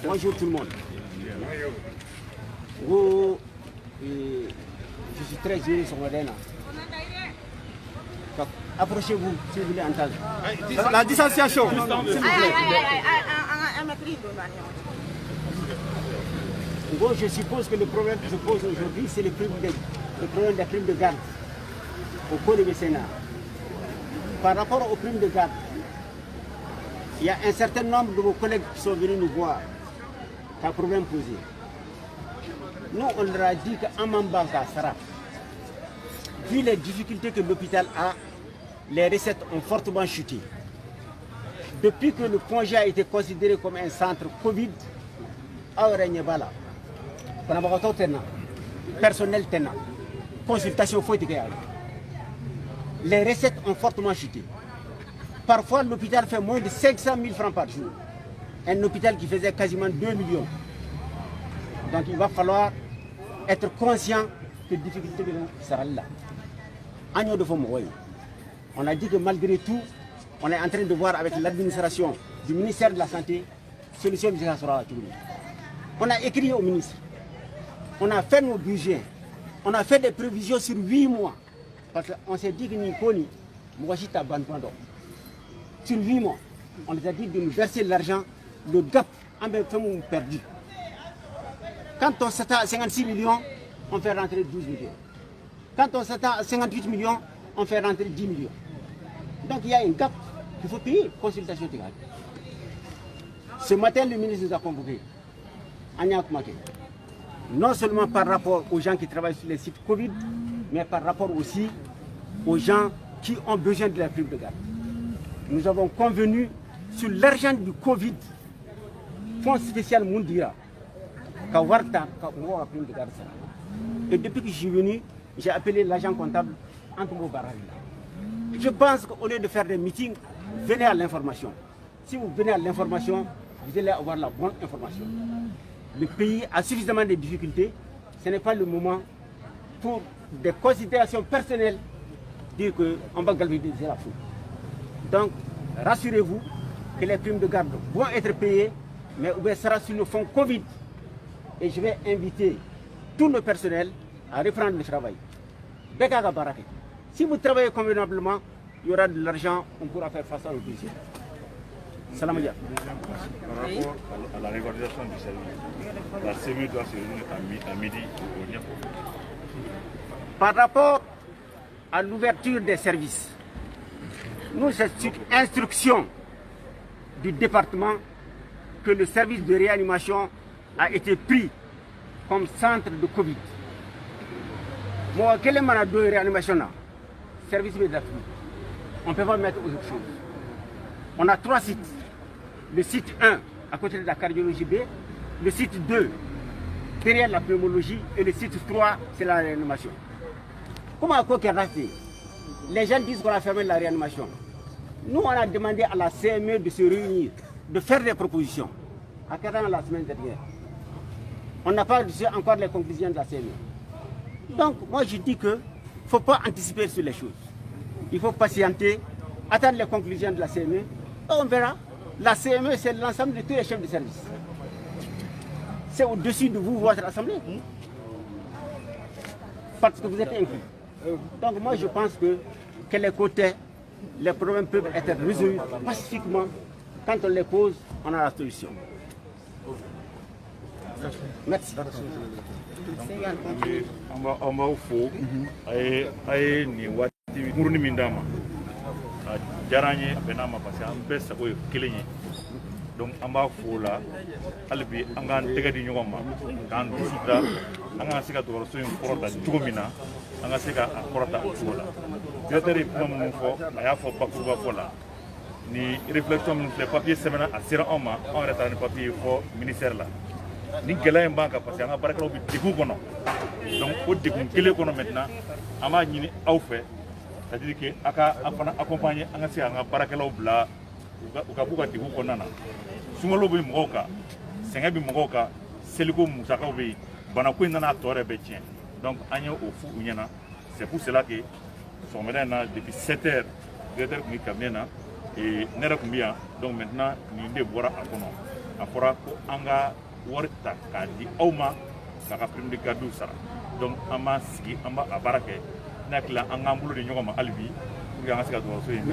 Bonjour tout le monde. Je suis très heureux sur Modena. Approchez-vous si vous voulez entendre. La distanciation. Je suppose que le problème que je pose aujourd'hui, c'est le problème des primes de garde au cours du Sénat. Par rapport aux primes de garde, il y a un certain nombre de vos collègues qui sont venus nous voir qu'un problème posé. Nous, on leur a dit qu'à Mambanka, Sarah, vu les difficultés que l'hôpital a, les recettes ont fortement chuté. Depuis que le congé a été considéré comme un centre Covid, personnel tenant, consultation faut être. Les recettes ont fortement chuté. Parfois, l'hôpital fait moins de 500 000 francs par jour. Un hôpital qui faisait quasiment 2 millions. Donc il va falloir être conscient que les difficultés seront là. On a dit que malgré tout, on est en train de voir avec l'administration du ministère de la Santé, solution de sera à tout le monde. On a écrit au ministre, on a fait nos budgets, on a fait des prévisions sur 8 mois. Parce qu'on s'est dit que Nikoni, sur 8 mois, on les a dit de nous verser l'argent, le gap en même temps perdu. Quand on s'attend à 56 millions, on fait rentrer 12 millions. Quand on s'attend à 58 millions, on fait rentrer 10 millions. Donc il y a un gap qu'il faut payer, consultation théâtrale. Ce matin, le ministre nous a convoqués. Non seulement par rapport aux gens qui travaillent sur les sites Covid, mais par rapport aussi aux gens qui ont besoin de la prime de garde. Nous avons convenu sur l'argent du Covid, fonds spécial Mundira, et depuis que je suis venu, j'ai appelé l'agent comptable Antomo Barali. Je pense qu'au lieu de faire des meetings, venez à l'information. Si vous venez à l'information, vous allez avoir la bonne information. Le pays a suffisamment de difficultés. Ce n'est pas le moment pour des considérations personnelles dire qu'on va galvaniser la foule. Donc, rassurez-vous que les primes de garde vont être payées, mais ce sera sur le fonds Covid. Et je vais inviter tout le personnel à reprendre le travail. Si vous travaillez convenablement, il y aura de l'argent, on pourra faire face à l'opposition. Salam alaikum. Par rapport à la réorganisation du service, la CME doit se réunir à midi au Niapo. Par rapport à l'ouverture des services, nous, c'est une instruction du département que le service de réanimation a été pris comme centre de Covid. Moi, quel est le mandat de réanimation là? Service médical. On ne peut pas mettre aux autres choses. On a 3 sites. Le site 1 à côté de la cardiologie B, le site 2 derrière la pneumologie et le site 3 c'est la réanimation. Comment à quoi qu'il reste? Les gens disent qu'on a fermé la réanimation. Nous on a demandé à la CME de se réunir, de faire des propositions. À Kéran la semaine dernière. On n'a pas reçu encore les conclusions de la CME. Donc moi je dis qu'il ne faut pas anticiper sur les choses. Il faut patienter, attendre les conclusions de la CME. On verra. La CME, c'est l'ensemble de tous les chefs de service. C'est au-dessus de vous, votre assemblée. Parce que vous êtes inclus. Donc moi, je pense que les côtés, les problèmes peuvent être résolus pacifiquement. Quand on les pose, on a la solution. Merci. Jaranye benama parce que an bɛ sago ye kelen ye donc an b'a fo la hali bi an k'an tɛgɛ di ɲɔgɔn ma k'an dusu da an ka se ka dɔgɔtɔrɔso in kɔrɔta cogo min na an ka se ka a kɔrɔta o cogo la directeur ye kuma minnu fɔ a y'a fɔ bakuruba fɔ la ni réflexion minnu filɛ papier sɛbɛnna a sera anw ma anw yɛrɛ taara ni papier fɔ ministère la ni gɛlɛya in b'an kan parce que an ka baarakɛlaw bɛ degun kɔnɔ donc o degun kelen kɔnɔ maintenant an b'a ɲini aw fɛ. C'est-à-dire que aka afana accompagner an ka se an ka baarakɛlaw bila u ka b'u ka degun kɔnɔna na sunkalo bɛ mɔgɔw kan sɛgɛn bɛ mɔgɔw kan seliko musakaw bɛ yen banako in nana a tɔ yɛrɛ bɛɛ tiɲɛ donc an ye o f'u ɲɛna C'est pour cela que depuis 7 heures, directeur qui est et nera kumbia donc maintenant ni de bora akono afora ko anga warta kadi awma saka prime de cadeau sara donc ama sigi amba abarake nakla anga mbulu de nyoma albi pour nga sika do so yimi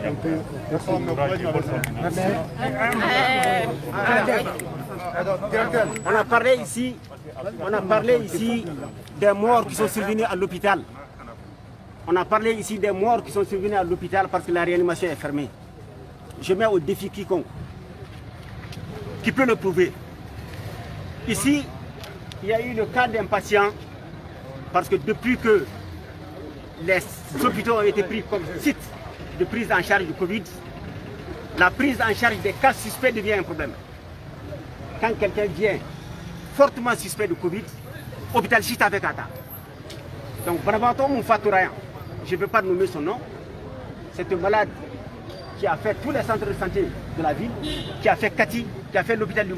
on a parlé ici des morts qui sont survenus à l'hôpital. On a parlé ici des morts qui sont survenus à l'hôpital parce que la réanimation est fermée. Je mets au défi quiconque qui peut le prouver. Ici, il y a eu le cas d'un patient parce que depuis que les hôpitaux ont été pris comme site de prise en charge du Covid, la prise en charge des cas suspects devient un problème. Quand quelqu'un vient fortement suspect de Covid, hôpital chita avec Ata. Donc, Bravato Moufatourayan, je ne veux pas nommer son nom, c'est un malade qui a fait tous les centres de santé de la ville, qui a fait Kati, qui a fait l'hôpital du